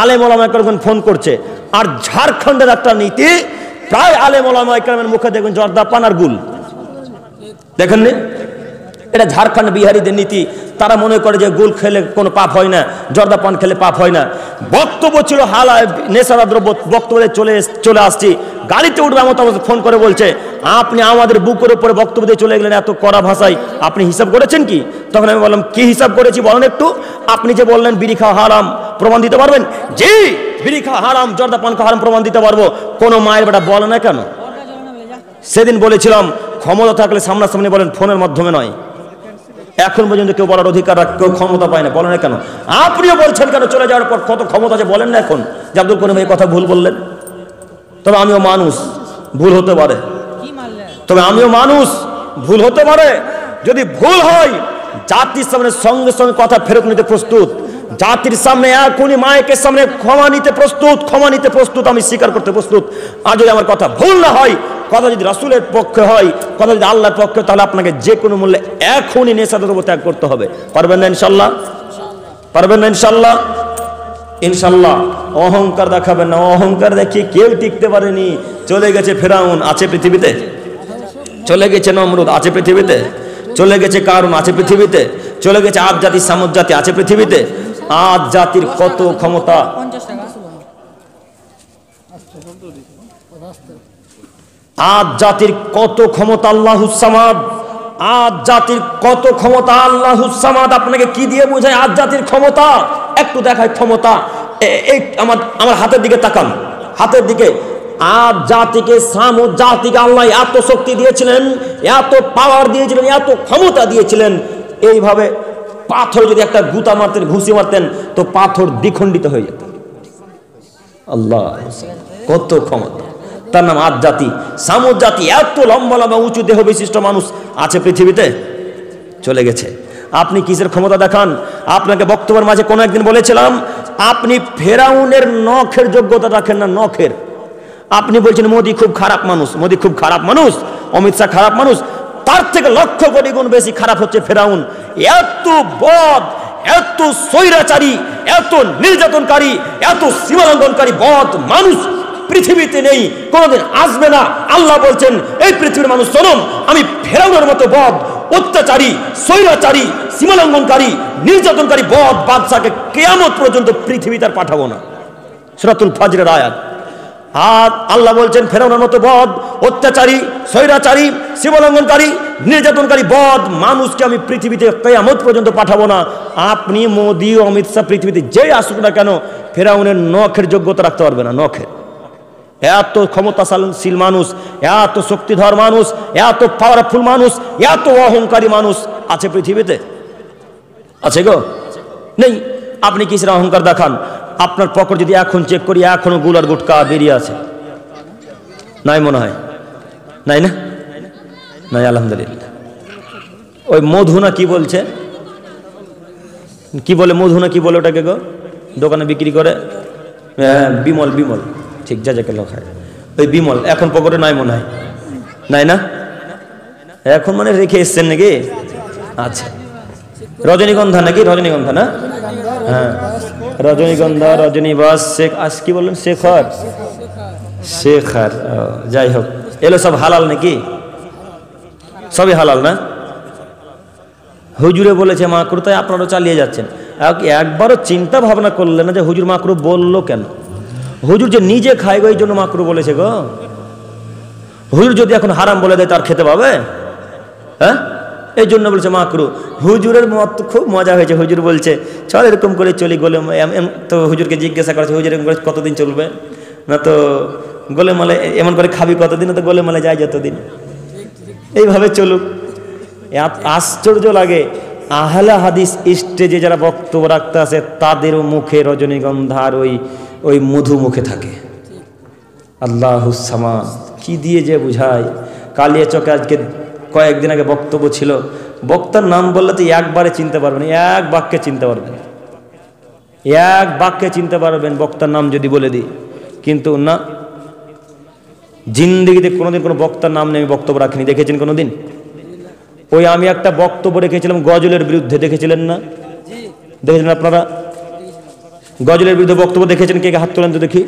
আলেম ওলামা একরাম ফোন করছে, আর ঝাড়খণ্ডের একটা নীতি, প্রায় আলেম ওলামা একরামের মুখে দেখবেন জর্দা পান আর গুল। দেখেননি? এটা ঝাড়খণ্ড বিহারিদের নীতি। তারা মনে করে যে গুল খেলে কোনো পাপ হয় না, জর্দা পান খেলে পাপ হয় না। বক্তব্য ছিল হালা নেশার দ্রব্য, বক্তব্যে চলে আসছি, গাড়িতে উঠবে আমার অবস্থা ফোন করে বলছে, আপনি আমাদের বুকের উপরে বক্তব্য দিয়ে চলে গেলেন এত কড়া ভাষায়, আপনি হিসাব করেছেন কি? তখন আমি বললাম, কি হিসাব করেছি বলেন একটু। আপনি যে বললেন বিড়ি খাওয়া হারাম, প্রমাণ দিতে পারবেন? জি, বিড়ি খাওয়া হারাম, জর্দা পান খাওয়া হারাম, প্রমাণ দিতে পারবো। কোনো মায়ের বেটা বলে না কেন? সেদিন বলেছিলাম ক্ষমতা থাকলে সামনাসামনি বলেন, ফোনের মাধ্যমে নয়। এখন পর্যন্ত কেউ বলার অধিকার, কেউ ক্ষমতা পায় না, বলে না কেন? আপনিও বলছেন কেন? চলে যাওয়ার পর কত ক্ষমতা আছে বলেন না এখন যে আব্দুল করিম এই কথা ভুল বললেন। তবে আমিও মানুষ, ভুল হতে পারে। তবে আমিও মানুষ, ভুল হতে পারে। যদি ভুল হয়, জাতির সামনে সঙ্গে সঙ্গে কথা ফেরত নিতে প্রস্তুত, জাতির সামনে এখনই মায়ের সামনে ক্ষমা নিতে প্রস্তুত, আমি স্বীকার করতে প্রস্তুত। আর যদি আমার কথা ভুল না হয়, কথা যদি রাসূলের পক্ষে হয়, কথা যদি আল্লাহর পক্ষে, তাহলে আপনাকে যে কোনো মূল্যে এখনই নেশাদ্রব্য ত্যাগ করতে হবে। পারবেন না ইনশাল্লাহ? পারবেন না ইনশাল্লাহ? ইনশাল্লাহ। অহংকার দেখাবেন না, অহংকার দেখিয়ে কেউ টিকতে পারেনি। চলে গেছে ফেরাউন, আছে পৃথিবীতে? চলে গেছে নমরুদ, আছে পৃথিবীতে? চলে গেছে কারুন, আছে পৃথিবীতে? চলে গেছে আদ জাতি, সামুদ জাতি, আছে পৃথিবীতে? আদ জাতির কত ক্ষমতা, আদ জাতির কত ক্ষমতা, আল্লাহুস সামাদ। আদ জাতির কত ক্ষমতা, আল্লাহুস সামাদ। আপনাকে কি দিয়ে বোঝায় আদ জাতির ক্ষমতা? একটু দেখায় ক্ষমতা। এই আমার হাতের দিকে তাকান, হাতের দিকে। আদ জাতিকে, সামুদ জাতিকে আল্লাহ এত শক্তি দিয়েছিলেন, এত পাওয়ার দিয়েছিলেন, এত ক্ষমতা দিয়েছিলেন। এইভাবে পাথর যদি একটা গুতা মারতেন, ঘুষি মারতেন, তো পাথর দ্বিখণ্ডিত হয়ে যেত। আল্লাহ কত ক্ষমতা! তার নাম আদ জাতি। সামুদ জাতি এত লম্বা লম্বা উঁচু দেহ বিশিষ্ট মানুষ, আছে পৃথিবীতে? চলে গেছে। আপনি কিসের ক্ষমতা দেখান? আপনাকে বক্তব্যের মাঝে কোনো একদিন বলেছিলাম, আপনি ফেরাউনের নখের যোগ্যতা রাখেন না, নখের। আপনি বলছেন মোদি খুব খারাপ মানুষ, মোদি খুব খারাপ মানুষ, অমিত শাহ খারাপ মানুষ। তার থেকে লক্ষ কোটি গুণ বেশি খারাপ হচ্ছে ফেরাউন। এত বদ, এত স্বৈরাচারী, এত নির্যাতনকারী, এত সীমালঙ্ঘনকারী বদ মানুষ পৃথিবীতে নেই, কোনোদিন আসবে না। আল্লাহ বলছেন, এই পৃথিবীর মানুষ শোনো, আমি ফেরাউনের মতো বদ, অত্যাচারী, স্বৈরাচারী, সীমালঙ্ঘনকারী, নির্যাতনকারী বদ বাদশাকে কিয়ামত পর্যন্ত পৃথিবীতে আর পাঠাবো না। সূরাতুল ফাজরের আয়াত। আর আল্লাহ বলছেন, ফেরাউনের মতো বদ, অত্যাচারী, স্বৈরাচারী, সীমালঙ্ঘনকারী, নির্যাতনকারী বদ মানুষকে আমি পৃথিবীতে কিয়ামত পর্যন্ত পাঠাবো না। আপনি মোদি, অমিত শাহ, পৃথিবীতে যেই আসুক না কেন, ফেরাউনের নখের যোগ্যতা রাখতে পারবে না, নখের। এত ক্ষমতাশীল মানুষ, এত শক্তিধর মানুষ, এত পাওয়ারফুল মানুষ, এত অহংকারী মানুষ আছে পৃথিবীতে? আছে গো? নেই। আপনি কিসের অহংকার দেখান? আপনার পকেট যদি এখন চেক করি, এখনো গুলার গুটকা বেরিয়ে আছে? নাই মনে হয়, নাই না? নাই, আলহামদুলিল্লাহ। ওই মধু না কি বলছে, কি বলে মধু না কি বলে ওটাকে গো, দোকানে বিক্রি করে? বিমল, বিমল, ঠিক, যা যাকে লোক খায়, ওই বিমল এখন পকেটে নাই মনে হয়, নাই না? এখন মানে রেখে এসছেন নাকি? আচ্ছা, রজনীগন্ধা নাকি? রজনীগন্ধা না? হ্যাঁ, রজনীগন্ধা, রজনীবাস, শেখ, আজ কি বললেন, শেখর, শেখর, যাই হোক, এলো সব হালাল নাকি? সবই হালাল না? হুজুরে বলেছে মাকরু, তাই আপনারাও চালিয়ে যাচ্ছেন। একবারও চিন্তা ভাবনা করলেন না যে হুজুর মাকরু বললো কেন? হুজুর যে নিজে খায় গো, এই জন্য মাকরু বলেছে গো। হুজুর যদি এখন হারাম বলে দেয়, তার খেতে পাবে? হ্যাঁ, এই জন্য বলছে মাকরু। হুজুরের মত খুব মজা হয়েছে। হুজুর বলছে, চল এরকম করে চলি গোলে। তো হুজুরকে জিজ্ঞাসা করেছে, হুজুর এরকম করে কতদিন চলবে? না তো গোলেমালে এমন করে খাবি কতদিন? তো গোলেমালে যায় যতদিন, এইভাবে চলুক। আশ্চর্য লাগে, আহলে হাদিস স্টেজে যারা বক্তব্য রাখতে আসে, তাদেরও মুখে রজনীগন্ধার ওই মধু মুখে থাকে। আল্লাহুস সামাদ, কি দিয়ে যে বুঝায়। কালিয়াচকে আজকে কয়েকদিন আগে বক্তব্য ছিল, বক্তার নাম বললে তো একবারে চিনতে পারবেন, এক বাক্যে চিনতে পারবেন, এক বাক্যে চিনতে পারবেন বক্তার নাম যদি বলে দিই। কিন্তু না, জিন্দেগিতে কোনোদিন কোনো বক্তার নাম নিয়ে আমি বক্তব্য রাখিনি। দেখেছেন কোনোদিন? ওই আমি একটা বক্তব্য রেখেছিলাম গজলের বিরুদ্ধে, দেখেছিলেন না? দেখেছিলেন আপনারা? গজলের বিরুদ্ধে বক্তব্য দেখেছেন? কে কে হাত তোলেন তো দেখি।